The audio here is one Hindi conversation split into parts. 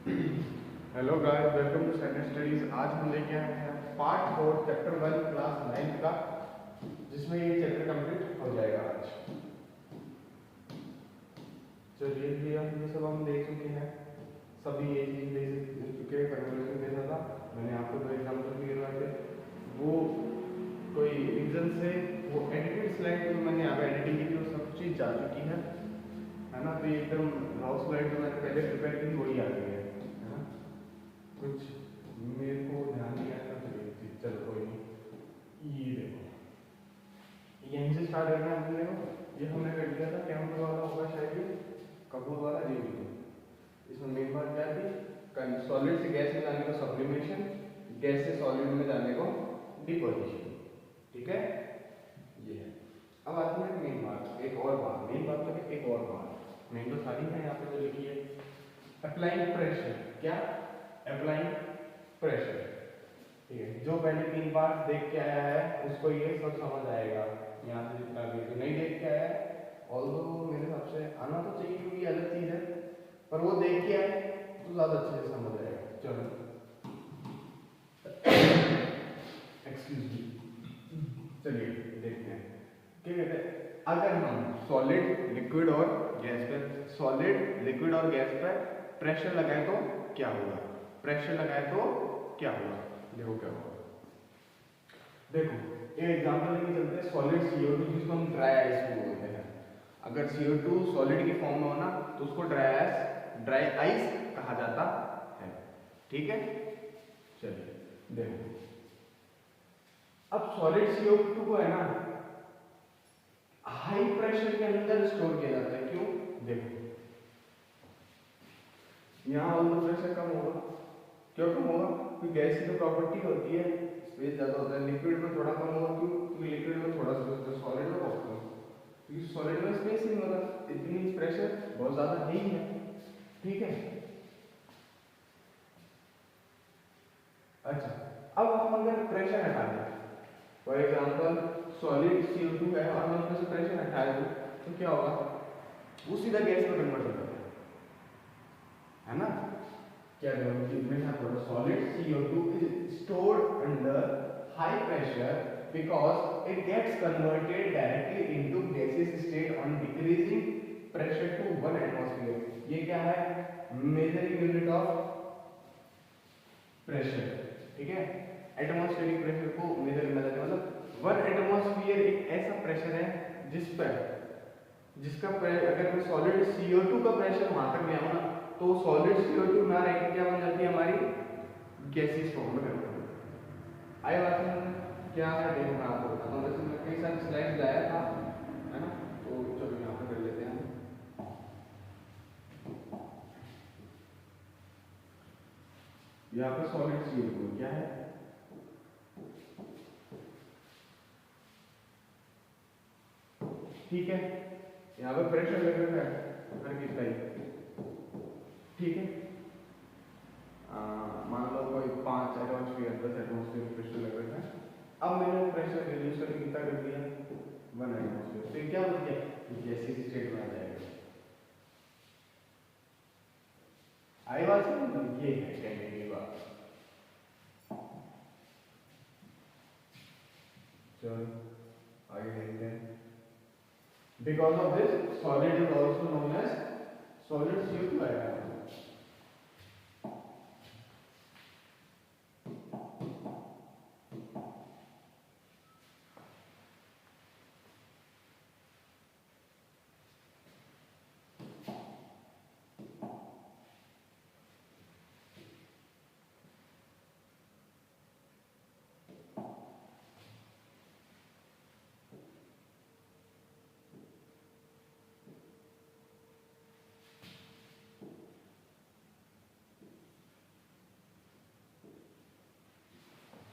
Hello guys, welcome to standard studies. आज हम लेके आए हैं पार्ट 4 चैप्टर 1 क्लास 9 का, जिसमें ये चैप्टर कंप्लीट हो जाएगा आज। चलिए भैया, ये सब हम देख चुके हैं, सभी ये चीज देख चुके हैं। कन्वर्सेशन कैसा था, मैंने आपको दो एग्जाम्पल भी करवाए थे। वो कोई रीजन से वो एडिटेड स्लाइड जो मैंने यहाँ पे एडिटिंग की थी, वो सब चीज़ जा चुकी है ना। तो ये एकदम राउ स्लाइड जो मैंने पहले प्रिपेयर की थी वही आ गई है ना। कुछ मेरे को ध्यान नहीं आया था, चलो कोई नहीं। ये देखो, यहीं से स्टार्ट करना है हमने को। ये हमने कर दिया था, कैंपर वाला होगा शायद, ये कपूर वाला ये भी था। इसमें मेन बात क्या थी, सॉलिड से गैस में जाने का सब्लिमेशन, गैस से सॉलिड में जाने को डिपोजिशन। ठीक है, ये है। अब आती है मेन बात, एक और बात, मेन बात तो एक और बात, मेन तो सारी है यहाँ पे जो लिखी है। अप्लाइंग प्रेशर, क्या अप्लाइंग प्रेशर, ठीक है। जो पहले 3 पार्ट देख के आया है उसको ये सब समझ आएगा। यहाँ से जितना भी जो नहीं देख के आया है, ऑल्दो मेरे हिसाब से आना तो चाहिए क्योंकि अलग चीज़ है, पर वो देख के आए तो ज़्यादा अच्छे से समझ आएगा। चलो एक्सक्यूज मी, चलिए देखते हैं क्या कहते हैं। अगर हम सॉलिड, लिक्विड और गैस पर, सॉलिड, लिक्विड और गैस पर प्रेशर लगाए तो क्या होगा, प्रेशर लगाए तो क्या होगा, देखो क्या होगा। देखो एक एग्जांपल लेके चलते हैं, सॉलिड CO2 जिसको हम ड्राई आइस भी बोलते हैं। अगर CO2 सॉलिड की फॉर्म में हो ना तो उसको ड्राई आइस कहा जाता है। ठीक है, चलिए देखो। अब सॉलिड CO2 को है ना हाई प्रेशर के अंदर स्टोर किया जाता है। क्यों, देखो यहाँ वाला प्रेशर कम होगा। क्यों कम होगा, क्योंकि गैस की तो प्रॉपर्टी होती है स्पेस ज्यादा होता है। लिक्विड में थोड़ा कम होगा, क्यों, क्योंकि लिक्विड में थोड़ा सा होता है, सॉलिड में बहुत कम, क्योंकि सॉलिड में स्पेस नहीं होता, इतनी प्रेशर बहुत ज्यादा नहीं है। ठीक है, अच्छा। अब हम अगर प्रेशर हटा दें, फॉर एग्जाम्पल सॉलिड CO2 है और मैं उसमें से प्रेशर हटा दूं तो क्या होगा, वो सीधा गैस में कन्वर्ट हो जाता है ना। क्या solid CO2 is stored under high pressure because it gets converted directly into gaseous state on decreasing pressure to 1 atmosphere। ये क्या है, मेजरिंग यूनिट ऑफ प्रेशर। ठीक है, एटमॉस्फेरिक प्रेशर को मेजर करना चाहते हैं, मतलब 1 एटमॉस्फेयर एक ऐसा प्रेशर है जिस पर, जिसका अगर मैं सॉलिड CO2 का प्रेशर वहां तक गया हूं ना, तो सॉलिड CO2 ना रह के क्या बन जाती है हमारी गैसीय फॉर्म में कन्वर्ट हो जाती है। आई बात है क्या है, देखो मैं आपको बताता हूँ। वैसे मैं कई सारे स्लाइड्स लाया था, है ना, तो चलो यहाँ पे कर लेते हैं। यहाँ पे सॉलिड CO2 क्या है, ठीक है। यहाँ पे प्रेशर लेवल है हर किसका ही, ठीक है। मान लो कोई 5 एटमॉस्फेयर 10 एटमॉस्फेयर प्रेशर लेवल है। अब मैंने प्रेशर रिड्यूस करके कितना कर दिया, 1 एटमॉस्फेयर, तो क्या हो गया, गैसीय स्टेट में आ जाएगा। आई बात समझ, ये है कहने की बात। चलो आगे देखते हैं। Because of this, solid is also known as solid CO2 atom।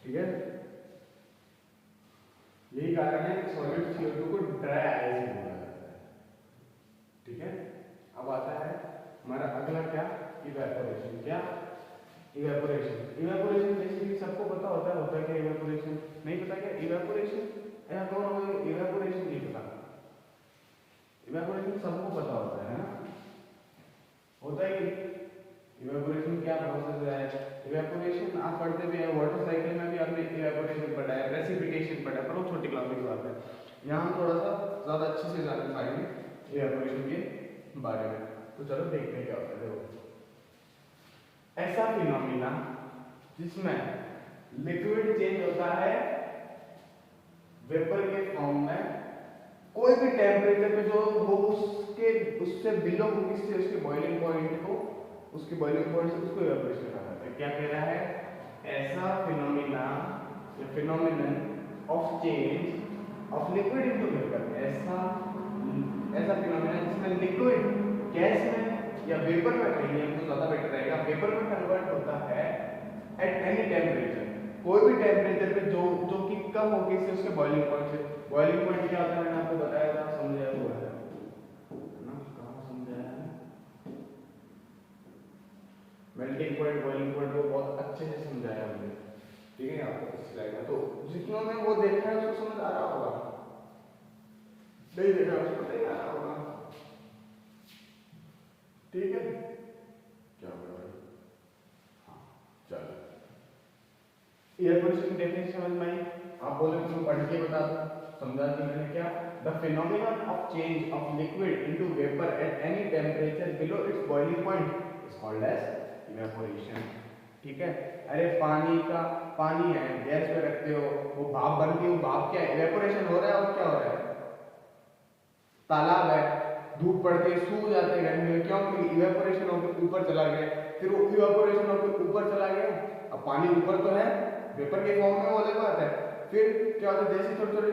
ठीक है, यही कारण है कि सॉलिड CO2 को ड्राई आइस बोला जाता है। ठीक है, अब आता है हमारा अगला क्या, इवेपोरेशन। क्या, इवेपोरेशन। इवेपोरेशन बेसिकली सबको पता होता है कि इवेपोरेशन नहीं पता, क्या इवेपोरेशन, ऐसा कौन होगा इवेपोरेशन नहीं पता, इवेपोरेशन सबको पता होता है ना, होता है कि इवेपोरेशन क्या से पढ़ते भी हैं, वाटर साइकिल में भी आपने इवेपोरेशन पढ़ा है, प्रेसिपिटेशन पढ़ा है, पर वो छोटी क्लास की बात है। यहाँ हम थोड़ा सा ज़्यादा अच्छे से जानना पाएंगे इवेपोरेशन के बारे में। तो चलो देखते हैं क्या होता है। देखो, ऐसा फिनोमिना जिसमें लिक्विड चेंज होता है वेपर के फॉर्म में, कोई भी टेम्परेचर पे जो वो उससे बिलो हो, किससे, उसके बॉइलिंग पॉइंट को, उसके बॉइलिंग पॉइंट से उसको इवेपोरेशन कहा जाता है। क्या कह रहा है? ऐसा फिनोमिना या phenomenon of change of liquid into vapour, ऐसा फिनोमिना जिसमें लिक्विड गैस में या वेपर में, कहीं हम तो ज्यादा बेटर रहेगा, वेपर में कन्वर्ट होता है एट एनी टेम्परेचर, कोई भी टेम्परेचर पे जो कि कम हो किसी उसके बॉइलिंग पॉइंट से। बॉइलिंग पॉइंट क्या होता है मैंने आपको बताया था, समझाया हुआ है ना, कहाँ समझाया है? मेल्टिंग पॉइंट, बॉइलिंग पॉइंट, वो बहुत अच्छे से समझाया हमने, ठीक है, आपको इस स्लाइड में। तो जितनों ने वो देखा है उसको समझ आ रहा होगा, नहीं देखा उसको नहीं आ रहा होगा, ठीक है, क्या बोल रहे? हाँ चलो, इवेपोरेशन की डेफिनेशन समझ में आई? आप बोले तो मैं पढ़ के बता दूं, समझा दी मैंने क्या? The phenomenon of change of liquid into vapour at any temperature below its boiling point is called as evaporation, ठीक है। अरे पानी है, गैस पे रखते हो, वो भाप बनती है, वो भाप क्या है? इवेपोरेशन हो रहा है। और क्या हो रहा है? तालाब है, धूप पड़ती है, सूख जाते हैं गर्मी में, क्यों? क्योंकि इवेपोरेशन होकर ऊपर चला गया, फिर वो इवेपोरेशन होकर ऊपर चला गया, अब पानी ऊपर तो है, वेपर के फॉर्म में, वो अलग बात है। फिर क्या होता है, जैसे थोड़ी थोड़ी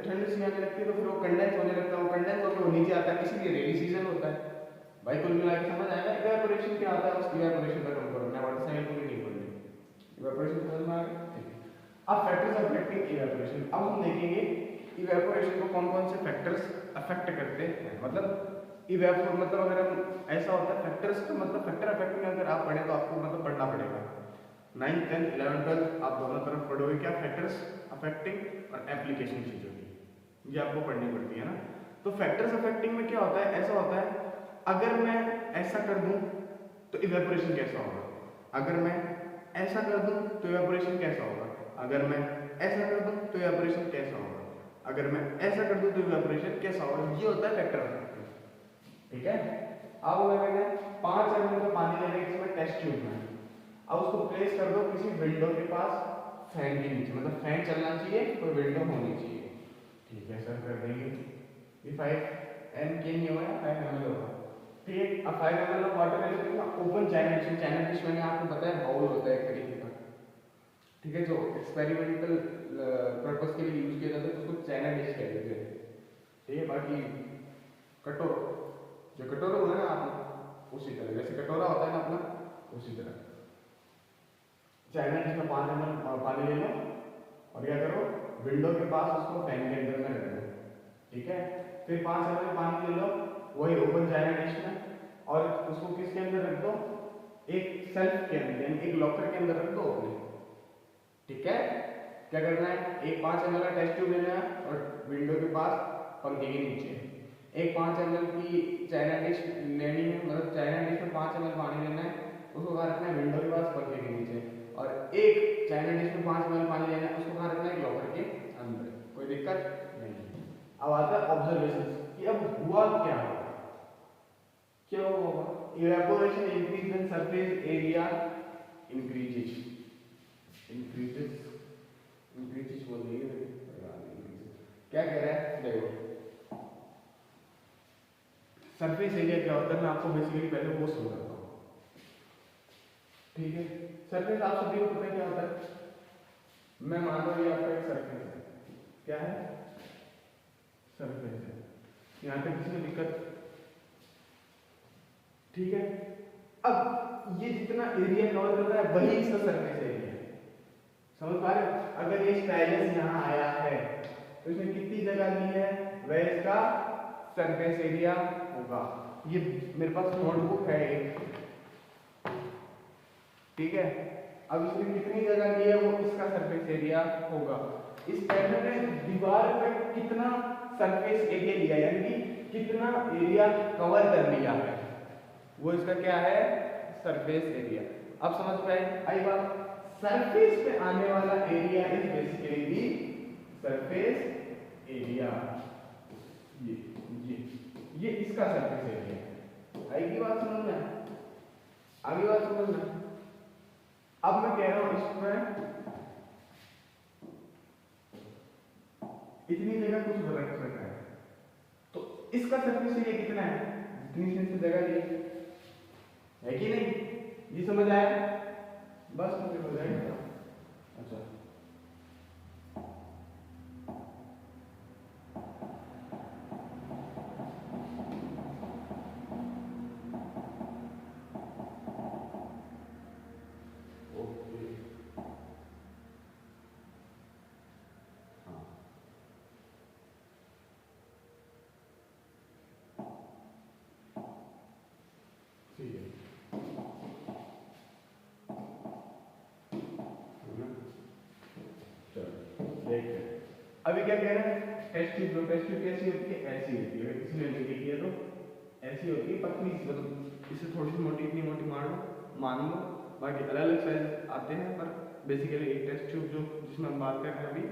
ठंड सी आने लगती है तो फिर वो कंडेंस होने लगता है, वो कंडेंस होकर वो नीचे आता है, इसीलिए रेनी सीजन होता है। भाई कुल मिला के समझ आएगा इवेपोरेशन क्या होता है? उस इवेपोरेशन पर हम करो, मैं वाटर साइकिल पूरी नहीं पढ़नी, इवेपोरेशन समझ में आ गया, ठीक है। अब फैक्टर्स अफेक्टिंग इवेपोरेशन, अब हम देखेंगे इवेपोरेशन को कौन कौन से फैक्टर्स अफेक्ट करते हैं। मतलब इवेपोर मतलब अगर हम ऐसा होता है फैक्टर्स का मतलब फैक्टर अफेक्टिंग अगर आप पढ़े तो आपको मतलब पढ़ना पड़ेगा 9th 10th 11th 12th आप दोनों तरफ पढ़ोगे क्या, फैक्टर्स अफेक्टिंग और एप्लीकेशन चीजों की, ये आपको पढ़नी पड़ती है ना। तो फैक्टर्स अफेक्टिंग में क्या होता है, ऐसा होता है अगर मैं ऐसा कर दूं तो इवेपोरेशन कैसा होगा, अगर मैं ऐसा कर दूं तो इवेपोरेशन कैसा होगा, अगर मैं ऐसा कर दूं तो इवेपोरेशन कैसा होगा, अगर मैं ऐसा कर दूं तो इवेपोरेशन कैसा होगा, ये होता है फैक्टर अफेक्टिंग, ठीक है। अब अगर 5 ml का पानी लेने के इसमें टेस्ट ट्यूब में, अब उसको प्लेस कर दो किसी विंडो के पास, फैन के नीचे, मतलब फैन चलना चाहिए, कोई विंडो होनी चाहिए, ठीक है सर, कर देंगे। ये 5 m के नहीं होगा, 5 ml होगा, ठीक है। अब 5 ml ऑफ वाटर ले लेते हैं, ओपन चाइना डिश मैंने आपको बताया बाउल होता है एक तरीके का, ठीक है, जो एक्सपेरिमेंटल पर्पस के लिए यूज किया जाता है, उसको चाइना डिश कहते हैं, ठीक है। बाकी कटोरा, जो कटोरा होगा ना आप उसी तरह, जैसे कटोरा होता है ना अपना, उसी तरह चाइना डिश में 5 ml पानी ले लो और क्या करो, विंडो के पास उसको फैन के अंदर में रख दो, ठीक है। फिर 5 ml पानी ले लो वही ओपन चाइना डिश में, और उसको किसके अंदर रख दो, एक सेल्फ के अंदर, यानी एक लॉकर के अंदर रख दो अपने, ठीक है। क्या करना है, एक 5 ml का टेस्ट ट्यूब लेना है और विंडो के पास पंखे के नीचे एक 5 ml की चाइना डिश लेनी है, मतलब चाइना डिश में 5 ml पानी लेना है, उसको कहाँ रखना है, विंडो के पास पंखे के नीचे, और एक चाइना डिश में 5 ml पानी लेना है, उसको कहाँ रखना है, लॉकर के अंदर, कोई दिक्कत नहीं। अब आता है ऑब्जर्वेशन कि अब हुआ क्या होगा, क्या होगा, evaporation increase when surface area increases बोल रही है, क्या कह रहा है, देखो सरफेस एरिया क्या होता है, मैं आपको बेसिकली पहले वो समझाता हूँ, ठीक है। सरफेस आप सभी को पता है क्या होता है, मैं मान लो ये आपका एक सरफेस है, क्या है, सरफेस है, यहाँ पे किसी को दिक्कत, ठीक है। अब ये जितना एरिया कवर कर रहा है वही इसका सरफेस एरिया है, समझ पा रहे हो। अगर ये स्टाइलस यहाँ आया है तो इसने कितनी जगह ली है, वह इसका सरफेस एरिया होगा। ये मेरे पास नोटबुक है एक, ठीक है, अब इसने कितनी जगह ली है वो इसका सरफेस एरिया होगा। इस पैटर्न ने दीवार पर कितना सरफेस एरिया लिया, यानी कि कितना एरिया कवर कर लिया है, वो इसका क्या है, सरफेस एरिया। अब समझ में आई बात, सरफेस पे आने वाला area is basically the surface area. ये इसका सरफेस एरिया है। आएगी बात समझ में? आगे बात समझ में? अब मैं कह रहा हूं इसमें इतनी जगह कुछ रख रखा है, तो इसका सरफेस एरिया कितना है? जितनी इसने जगह ली है कि नहीं? ये समझ आया? बस मुझे हो जाएगा। अच्छा ओके, हाँ ठीक है। देखते हैं अभी क्या कह रहे हैं। टेस्ट ट्यूब, टेस्ट ट्यूब कैसी होती है? ऐसी होती है। इसलिए मैंने किया तो ऐसी होती है, पतली सी, मतलब इससे थोड़ी सी मोटी, इतनी मोटी मान लो। बाकी अलग अलग साइज आते हैं, पर बेसिकली एक टेस्ट ट्यूब जो जिसमें हम बात कर रहे हैं अभी,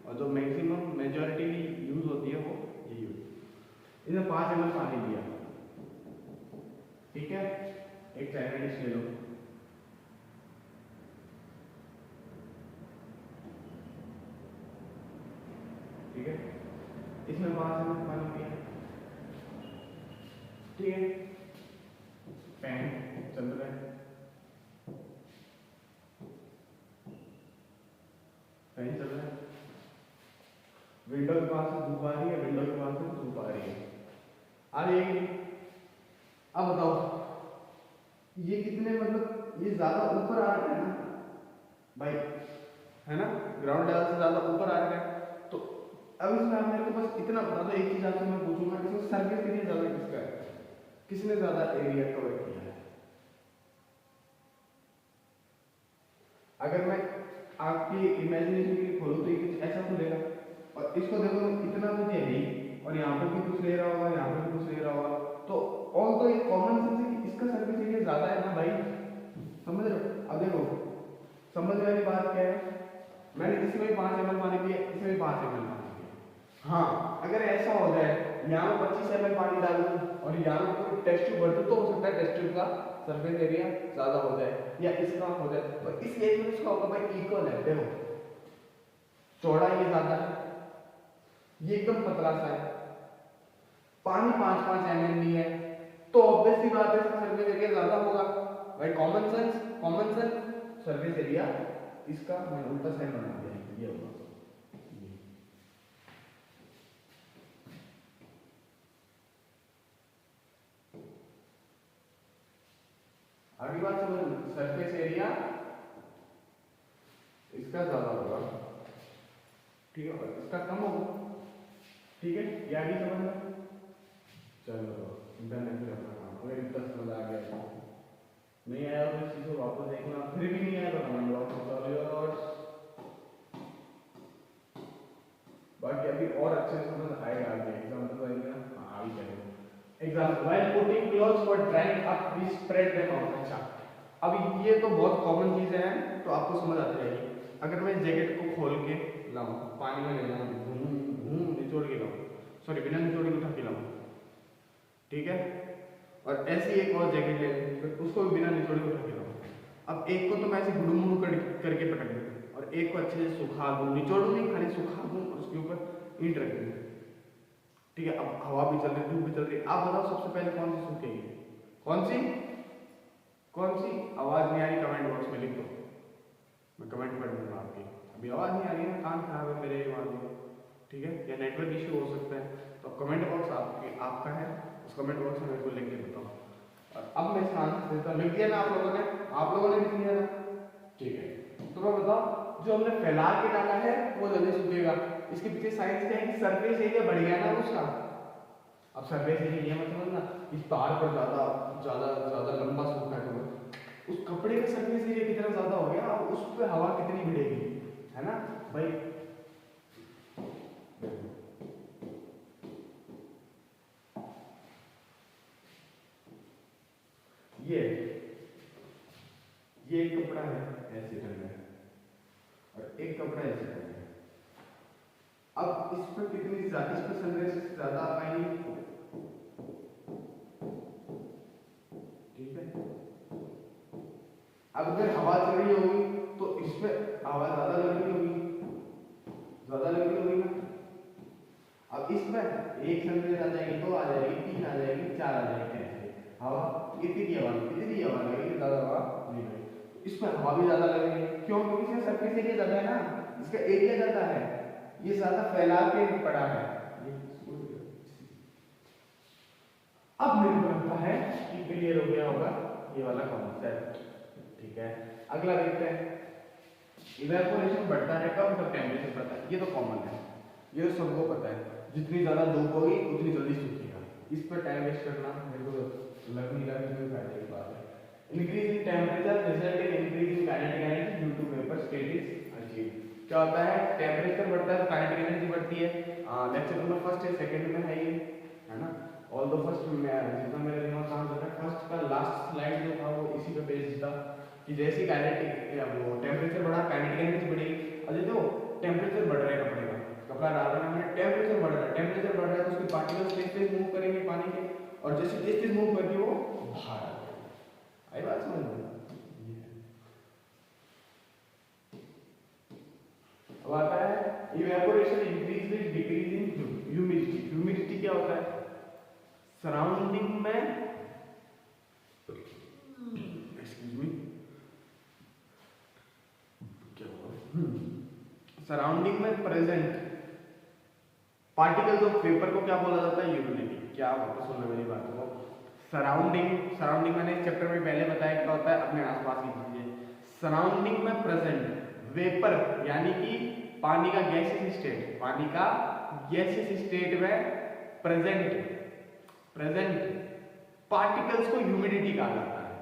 और जो मैक्सिमम मेजॉरिटी यूज होती है वो यही होती है। इसमें 5 ml पानी दिया, ठीक है। एक चाइना डिश ले लो, ठीक है। इसमें 5 ml पानी दिया, ठीक है। फैन चल रहा है, फैन चल रहा है। विंडो के पास से धूप आ रही है, विंडो के पास से धूप आ रही है, आ रही है। अब बताओ ये कितने, मतलब ये ज्यादा ऊपर आ रहा है ना भाई, है ना? ग्राउंड लेवल से ज्यादा ऊपर आ रहा है। तो अब इसमें आप मेरे को बस इतना बता दो, एक चीज आपसे मैं पूछूंगा, इसमें सरफेस एरिया ज्यादा किसका है? किसने ज्यादा एरिया कवर किया है? अगर मैं आपकी इमेजिनेशन के लिए खोलूं तो ये कुछ ऐसा खुलेगा, और इसको देखो इतना तो ये है, और यहाँ पर भी कुछ ले रहा होगा, यहाँ पर भी कुछ ले रहा होगा, तो ऑल तो एक कॉमन सेंस है कि इसका सर्विस एरिया ज्यादा है ना भाई, समझ रहे हो? अब देखो समझ वाली बात क्या है, मैंने इसमें भी 5 ml पानी दिया, इसमें भी 5 ml पानी दिया। हाँ अगर ऐसा हो जाए यहाँ में 25 ml पानी डाल दूं और यहाँ में कोई टेस्ट ट्यूब भर दूं, तो हो सकता है टेस्ट ट्यूब का सर्फेस एरिया ज्यादा हो जाए या इसका हो जाए, तो इस केस में इसका होगा भाई इक्वल है। देखो चौड़ा ये ज्यादा है, ये एकदम पतला सा है, पानी 5-5 ml नहीं है, तो ऑब्वियसली बात है इसका सर्फेस एरिया ज्यादा होगा भाई। कॉमन सेंस सर्फेस एरिया इसका मैंने उल्टा साइन बना दिया, ये होगा। अगली बात समझ, सरफेस एरिया इसका ज्यादा होगा, ठीक है, और इसका कम होगा, ठीक है। ये आगे समझ में? चलो इंटरनेट पे अपना काम, अगर इतना समझ आ गया तो नहीं आया तो इस चीज को वापस देखना, फिर भी नहीं आया तो कमेंट बॉक्स में सॉरी। बाकी अभी और अच्छे से समझ आएगा आगे, एग्जांपल आएगा। हां अभी चलेगा example, while putting clothes for drying up we spread them out. अच्छा अब ये तो बहुत कॉमन चीजें हैं, तो आपको समझ आ जाएगी। अगर मैं जैकेट को खोल के लाऊं, पानी में ले जाऊं, घूम निचोड़ के लाऊं, सॉरी बिना निचोड़ के उठा के लाऊं, ठीक है, और ऐसी एक और जैकेट ले लूं, उसको भी बिना निचोड़ के उठा के लाऊं। अब एक को तो मैं ऐसे गुड़मुड़ करके पटक दूं, और एक को अच्छे से सुखा दूं, निचोड़ूं नहीं, खाली सुखा दूं, उसके ऊपर ईंट रख दूं, ठीक है। अब हवा भी चल रही, धूप भी चल रही, आप बताओ सबसे पहले कौन सी सूखेगी? कौन सी? आवाज नहीं आ रही कमेंट बॉक्स में लिख दो, मैं कमेंट पढ़ दूंगा आपकी। अभी आवाज नहीं आ रही है, कान खराब है मेरे, मान लो, ठीक है, या नेटवर्क इश्यू हो सकता है, तो कमेंट बॉक्स आपका है, उस कमेंट बॉक्स में मेरे को लिख के बताओ। और अब मैं इसका आंसर देता हूं, लिख दिया ना आप लोगों ने लिख दिया ना, ठीक है। तो मैं बताओ जो हमने फैला के डाला है वो जल्दी सूखेगा, इसके पीछे साइंस क्या है कि सरफेस एरिया बढ़ गया ना उसका। अब सरफेस एरिया ये मत समझना इस तार पर ज्यादा लंबा सूखा है, तो उस कपड़े का सरफेस एरिया कितना ज्यादा हो गया, अब उस पर हवा कितनी भिड़ेगी, है ना भाई। ये एक कपड़ा है ऐसे ढंग है, और एक कपड़ा ऐसे करेंगे। अब इस पर कितनी ज्यादा, इस पर सनराइज ज्यादा आ पाएंगी, ठीक है। अब अगर हवा चल रही होगी तो इस पे हवा ज्यादा लग रही होगी, ज्यादा लग रही होगी ना। अब इस पर एक सनराइज आ जाएगी, 2 आ जाएगी, 3 आ जाएगी, 4 आ जाएगी, ऐसे हवा कितनी हवा लगेगी, ज्यादा हवा नहीं लगेगी। इस पर हवा भी ज्यादा लगेगी, क्यों? क्योंकि इसका सरफेस एरिया ज्यादा है ना, इसका एरिया ज्यादा है, ये ज्यादा फैला के पड़ा है। अब मेरे को लगता है कि क्लियर हो गया होगा ये वाला कॉन्सेप्ट, ठीक है। अगला देखते हैं, इवेपोरेशन बढ़ता है कब, जब टेम्परेचर बढ़ता है। ये तो कॉमन है, ये तो सबको पता है, जितनी ज्यादा धूप होगी उतनी जल्दी सूखेगा। इस पर टाइम वेस्ट करना मेरे को लग नहीं रहा कि कोई फायदे की बात है। Increase in temperature result in increase in kinetic energy due to vapour state is achieved. क्या होता है, टेम्परेचर बढ़ता है तो काइनेटिक एनर्जी बढ़ती है। लेक्चर नंबर फर्स्ट है, सेकंड में है ये, है ना। ऑल द फर्स्ट में जितना मेरा दिमाग काम कर रहा है, फर्स्ट का लास्ट स्लाइड जो था वो इसी पे बेस्ड था कि जैसे काइनेटिक वो टेम्परेचर बढ़ा काइनेटिक एनर्जी बढ़ेगी। अब देखो टेम्परेचर बढ़ रहा है कपड़े का, कपड़ा डाल रहा है मैंने, टेम्परेचर बढ़ रहा है, टेम्परेचर बढ़ रहा है तो उसके पार्टिकल्स तेज तेज मूव करेंगे पानी के, और जैसे तेज तेज मूव करके वो बाहर आ जाएगा। आई बात समझ में? अब आता है evaporation increase with decrease in humidity. Humidity क्या होता है, सराउंडिंग में, एक्सक्यूज मी, क्या हुआ, सराउंडिंग में प्रेजेंट पार्टिकल्स ऑफ वेपर को क्या बोला जाता है, ह्यूमिडिटी। क्या वापस सुनना मेरी बात को, सराउंडिंग मैंने इस चैप्टर में पहले बताया क्या होता है, अपने आसपास की चीजें। सराउंडिंग में प्रेजेंट वेपर यानी कि पानी का गैसियस स्टेट, पानी का गैसियस स्टेट में प्रेजेंट पार्टिकल्स को ह्यूमिडिटी कहा जाता है,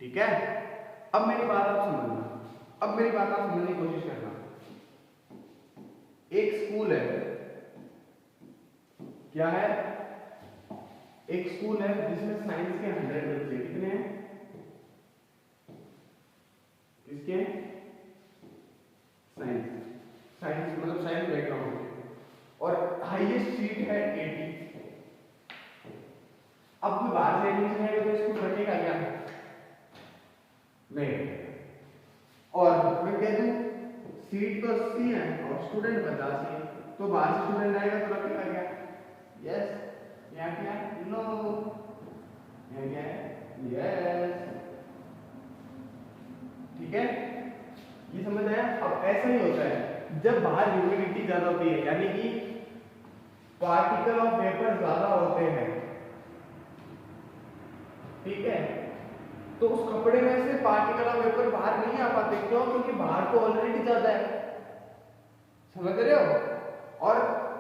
ठीक है। अब मेरी बात आप समझना, अब मेरी बात आप समझने की कोशिश करना। एक स्कूल है, क्या है, एक स्कूल है जिसमें साइंस के 100 बच्चे, कितने हैं, किसके, साइंस मतलब साइंस बैकग्राउंड, और हाईएस्ट सीट है 80। अब कोई बाहर से एडमिशन है तो स्कूल रखेगा क्या, नहीं। और मैं कह दूं सीट तो 80 है और स्टूडेंट 50 है, तो बाहर से स्टूडेंट आएगा तो रखेगा क्या, यस। यहाँ क्या है, नो। यहाँ क्या है, यस, ठीक है। ये समझ आया। अब ऐसा ही होता है जब बाहर ह्यूमिडिटी ज्यादा होती है, यानी कि पार्टिकल ऑफ वेपर ज्यादा होते हैं, ठीक है, तो उस कपड़े में से पार्टिकल ऑफ वेपर बाहर नहीं आ पाते। क्यों? क्योंकि बाहर तो ऑलरेडी ज्यादा है, समझ रहे हो, और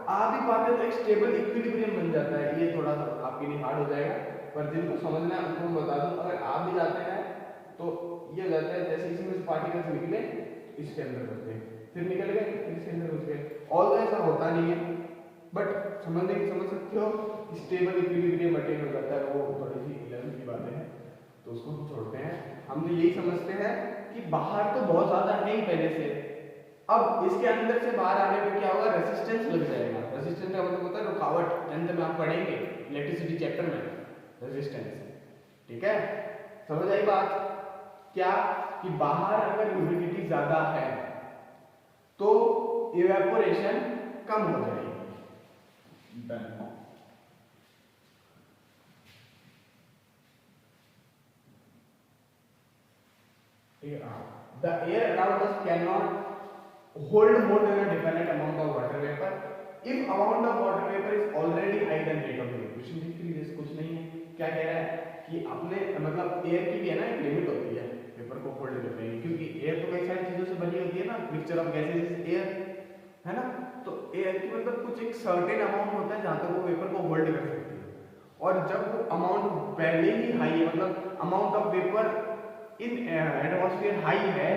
आ भी पाते तो एक स्टेबल इक्विलिब्रियम बन जाता है। ये थोड़ा सा आपके लिए हार्ड हो जाएगा, पर जिनको समझना है उनको बता दूं। अगर आप भी जाते हैं तो ये हो जाता है जैसे इसमें से पार्टिकल्स निकले इसके अंदर घुस गए, फिर निकल गए, फिर इसके अंदर घुस गए। ऑल ऐसा होता नहीं है, बट समझ सकते हो, स्टेबल इक्विलिब्रियम मेंटेन हो जाता है। वो थोड़ी सी 11th की बातें हैं तो उसको हम छोड़ते हैं। हम तो यही समझते हैं कि बाहर तो बहुत ज्यादा है ही पहले से, अब इसके अंदर से बाहर आने पे क्या होगा, रेजिस्टेंस लग जाएगा। रेजिस्टेंस का मतलब होता है रुकावट, टेंथ में आप पढ़ेंगे इलेक्ट्रिसिटी चैप्टर में, रेजिस्टेंस, ठीक है। समझ आई बात क्या, कि बाहर अगर ह्यूमिडिटी ज्यादा है तो इवेपोरेशन कम हो जाएगी। Done. The air around us cannot hold more than a definite amount of water vapor. If amount of water vapor is already higher than rate of evaporation, decrease कुछ नहीं है। क्या कह रहा है कि अपने मतलब एयर की भी है ना एक लिमिट होती है वेपर को होल्ड करने की, क्योंकि एयर तो कई सारी चीजों से बनी होती है ना, मिक्सचर ऑफ गैसेस एयर, है ना। तो एयर की मतलब कुछ एक सर्टेन अमाउंट होता है जहां तक वो वेपर को होल्ड कर सकती है, और जब वो अमाउंट पहले ही हाई है, मतलब amount of vapour in atmosphere high है,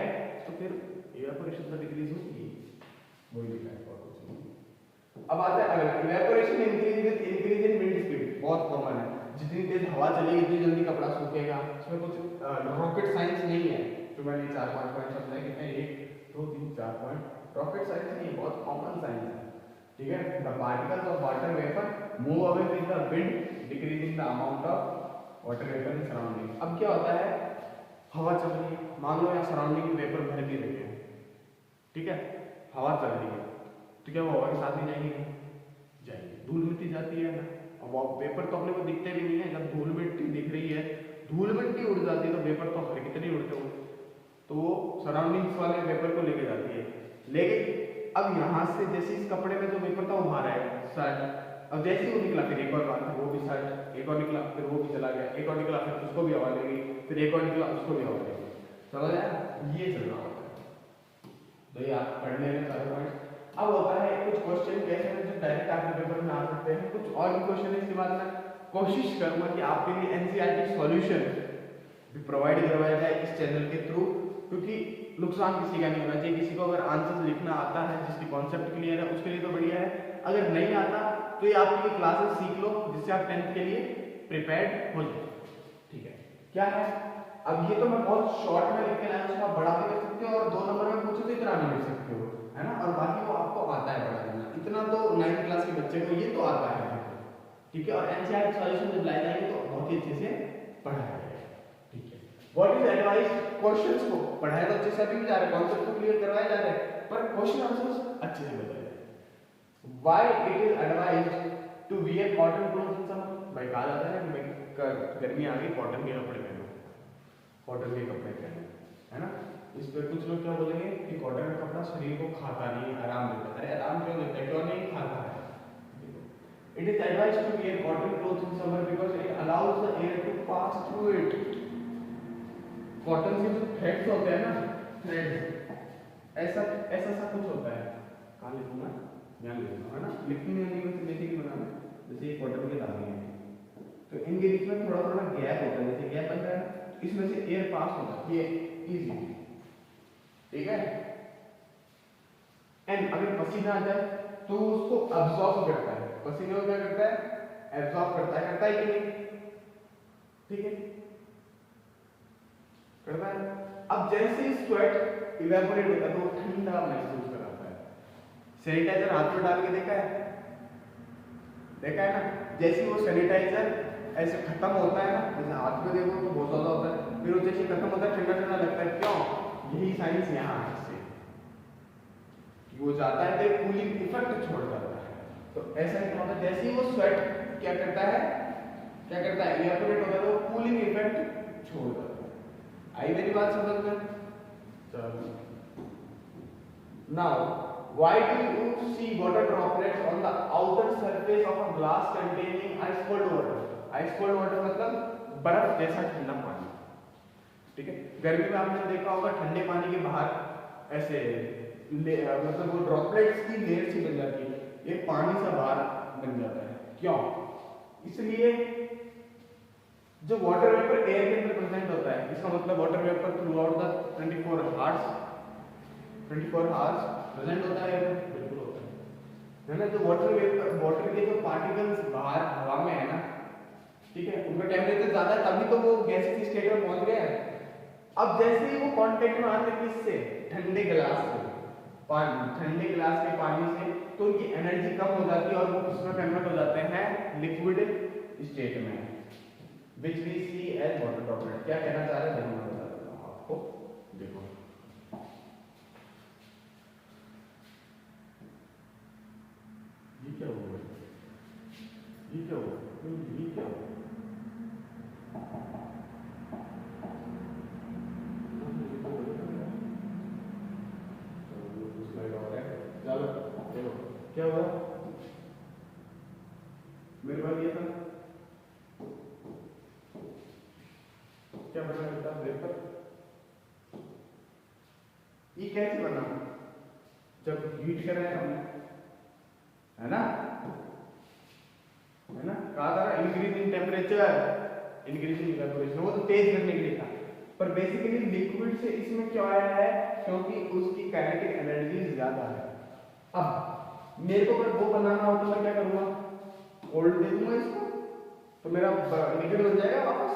तो फिर इवेपोरेशन तो डिक्रीज होगी, वही लिखा है और कुछ नहीं। अब आता है अगला, evaporation increase in wind speed. बहुत कॉमन है, जितनी तेज हवा चलेगी उतनी जल्दी कपड़ा सूखेगा, इसमें कुछ रॉकेट साइंस नहीं है, जो मैंने 4-5 पॉइंट समझाए, कितने 1 2 3 4 पॉइंट। रॉकेट साइंस नहीं, बहुत कॉमन साइंस है, ठीक है। The particles of water vapour move away with the wind decreasing the amount of water vapour in surrounding. अब क्या होता है, हवा चल रही है, मान लो यहाँ सराउंडिंग में वेपर भर भी रहे हैं, ठीक है, हवा चल रही है, तो क्या वो हवा के साथ ही जाएगी? जाएगी। धूल मिट्टी जाती है ना, अब वेपर तो अपने को दिखते भी नहीं है, जब धूल मिट्टी दिख रही है, धूल मिट्टी उड़ जाती है तो वेपर तो हर कितने उड़ते हो, तो वो सराउंडिंग्स वाले वेपर को लेके जाती है। लेकिन अब यहाँ से जैसे इस कपड़े में जो वेपर था वो बाहर आएगा, शर्ट, अब जैसे ही वो निकला फिर एक और बात, वो भी शर्ट, एक और निकला फिर वो भी चला गया, एक और निकला फिर उसको भी हवा लेगी, फिर एक और निकला उसको भी हवा लेगी, समझ आया? ये चल रहा होता है। तो ये आप पढ़ लेंगे सारे पॉइंट्स। अब होता है कुछ क्वेश्चन कैसे हैं जो डायरेक्ट आपके पेपर में आ सकते हैं, कुछ और भी क्वेश्चन है, इसके बाद मैं कोशिश करूंगा कि आपके लिए एनसीईआरटी सॉल्यूशन भी प्रोवाइड करवाया जाए इस चैनल के थ्रू, क्योंकि नुकसान किसी का नहीं होना चाहिए। किसी को अगर आंसर लिखना आता है, जिसकी कॉन्सेप्ट क्लियर है, उसके लिए तो बढ़िया है, अगर नहीं आता तो ये आपके लिए क्लासेस सीख लो जिससे आप 10th के लिए प्रिपेयर्ड हो जाए, ठीक है। क्या है, अब ये तो मैं बहुत शॉर्ट में लिख के लाया, उसको आप बड़ा भी कर सकते हो और 2 नंबर में पूछे तो इतना भी लिख सकते हो, है ना, और बाकी वो आपको आता है पढ़ा देना, इतना तो 9th क्लास के बच्चे को ये तो आता है, ठीक है। और एनसीईआरटी सॉल्यूशन जब लाए जाएंगे तो बहुत ही अच्छे से पढ़ाया जाएगा, ठीक है। व्हाट इज एडवाइस, क्वेश्चंस को पढ़ाया तो अच्छे से अभी भी जा रहा है, कॉन्सेप्ट को क्लियर करवाया जा रहा है, पर क्वेश्चन आंसर्स अच्छे से बताए जाए। Why it is advised to wear cotton clothes in summer, भाई कहा जाता है कि गर्मी आ गई कॉटन के कपड़े पहनो, कॉटन के कपड़े पहनो, है ना। इस पर कुछ लोग क्या बोलेंगे कि कॉटन का कपड़ा शरीर को खाता नहीं, आराम देता है। अरे आराम क्यों देता है, क्यों नहीं खाता है? It is advised to wear cotton clothes in summer because it allows the air to pass through it. Cotton के जो थ्रेड्स होते हैं ना, थ्रेड्स ऐसा ऐसा सा कुछ होता है, कहाँ लिखूंगा, ध्यान लिखूंगा, है ना, लिखने में भी जैसे कि बनाना, जैसे ये कॉटन के धागे हैं, तो इनके बीच में थोड़ा थोड़ा गैप होता है, जैसे गैप बन रहा है, इसमें से एयर पास होता है, ये इजी, ठीक है। एंड अगर पसीना आ जाए तो उसको अब्सॉर्ब करता है, पसीने को क्या करता है, एब्सॉर्ब करता है कि नहीं, ठीक है, करता है। अब जैसे ही स्वेट इवेपोरेट होता है तो वो ठंडा महसूस कराता है। सैनिटाइजर हाथ में डाल के देखा है ना, जैसे ही वो सैनिटाइजर ऐसे खत्म होता है ना, जैसे हाथ में देखो तो बहुत ज्यादा होता है, फिर वो जैसे खत्म होता है ठंडा ठंडा लगता है, क्यों? यही साइंस यहाँ है, वो जाता है तो कूलिंग इफेक्ट छोड़ जाता है। तो ऐसा क्या होता है, जैसे ही वो स्वेट क्या करता है इवेपोरेट होता है तो कूलिंग इफेक्ट छोड़ जाता है। आई मेरी बात समझ में? चलो, now why do you see water droplets on the outer surface of a glass containing ice cold water? Ice cold water मतलब बर्फ जैसा ठंडा पानी, ठीक है। गर्मी में आपने देखा होगा ठंडे पानी के बाहर ऐसे मतलब वो ड्रॉपलेट्स की लेयर सी बन जाती है, ये पानी से बाहर बन जाता है, क्यों? इसलिए जो वाटर वेपर एयर के अंदर प्रेजेंट होता है, इसका मतलब water vapour through out the 24 hours present होता है, बिल्कुल होता है ना। जो वाटर वेपर, वाटर के जो पार्टिकल्स बाहर हवा में है ना, ठीक है, उनका टेम्परेचर ज्यादा है तभी तो वो गैसीय स्टेट में पहुंच गए हैं। अब जैसे ही वो कांटेक्ट में आते हैं किससे, ठंडे गिलास से, ठंडे गिलास के पानी से, तो उनकी एनर्जी कम हो जाती है और वो किसमें कन्वर्ट हो जाते हैं, लिक्विड स्टेट में, which we see as water droplet। क्या कहना चाह रहे हैं मैं बता देता हूँ आपको, देखो ये क्या हुआ, ये क्या हुआ, ये क्या हुआ, चलो देखो क्या हुआ, मेरे पास ये था, क्या बना बेटा वेपर, ये कैसे बना, जब हीट करा है हमने, है ना, कहा था ना increase in temperature increase in evaporation, वो तो तेज करने के लिए था, पर बेसिकली लिक्विड से इसमें क्या आया है, क्योंकि उसकी काइनेटिक एनर्जी ज्यादा है। अब मेरे को अगर वो बनाना हो तो मैं क्या करूंगा, कोल्ड दे दूंगा इसको, तो मेरा लिक्विड बन जाएगा वापस,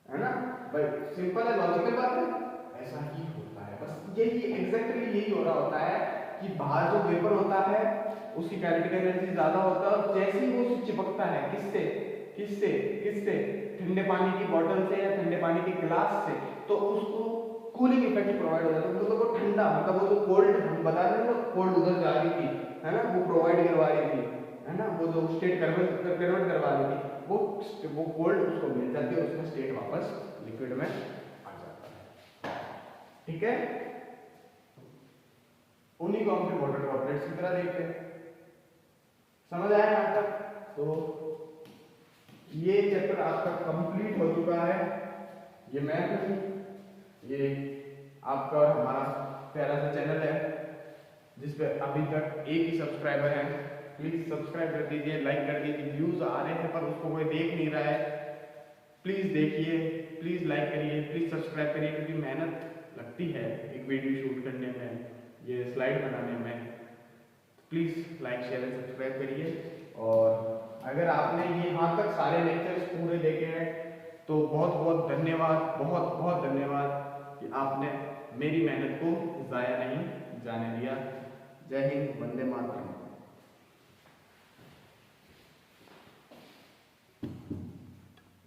है ना। भाई सिंपल है, लॉजिकल बात है, ऐसा ही होता है। बस यही एग्जैक्टली यही हो रहा होता है कि बाहर जो वेपर होता है उसकी काइनेटिक एनर्जी ज्यादा होता है, और जैसे ही वो चिपकता है किससे किससे किससे ठंडे पानी की बोतल से या ठंडे पानी के गिलास से, तो उसको कूलिंग इफेक्ट प्रोवाइड हो जाता है, मतलब वो ठंडा, मतलब वो जो कोल्ड हम बता रहे हैं ना, कोल्ड उधर जा रही थी है ना, वो प्रोवाइड करवा रही थी है ना, वो जो स्टेट कन्वर्ट करवा रही थी, वो कोल्ड उसको मिल जाती है, उसका स्टेट वापस लिक्विड में आ जाता है। ठीक है, उन्हीं को हम फिर वाटर ड्रॉपलेट्स की तरह देखते हैं। समझ आया यहाँ तक? तो ये चैप्टर आपका कंप्लीट हो चुका है। ये मैथ, ये आपका और हमारा प्यारा सा चैनल है जिस पे अभी तक एक ही सब्सक्राइबर है, प्लीज सब्सक्राइब कर दीजिए, लाइक कर दीजिए। व्यूज आ रहे हैं पर उसको कोई देख नहीं रहा है, प्लीज देखिए, प्लीज लाइक करिए, प्लीज सब्सक्राइब करिए, क्योंकि मेहनत लगती है एक वीडियो शूट करने में, ये स्लाइड बनाने में। Please like share and subscribe करिए। और अगर आपने ये यहाँ तक सारे लेक्चर्स पूरे देखे हैं तो बहुत बहुत धन्यवाद, बहुत बहुत धन्यवाद कि आपने मेरी मेहनत को ज़ाया नहीं जाने दिया। जय हिंद, वंदे मातरम।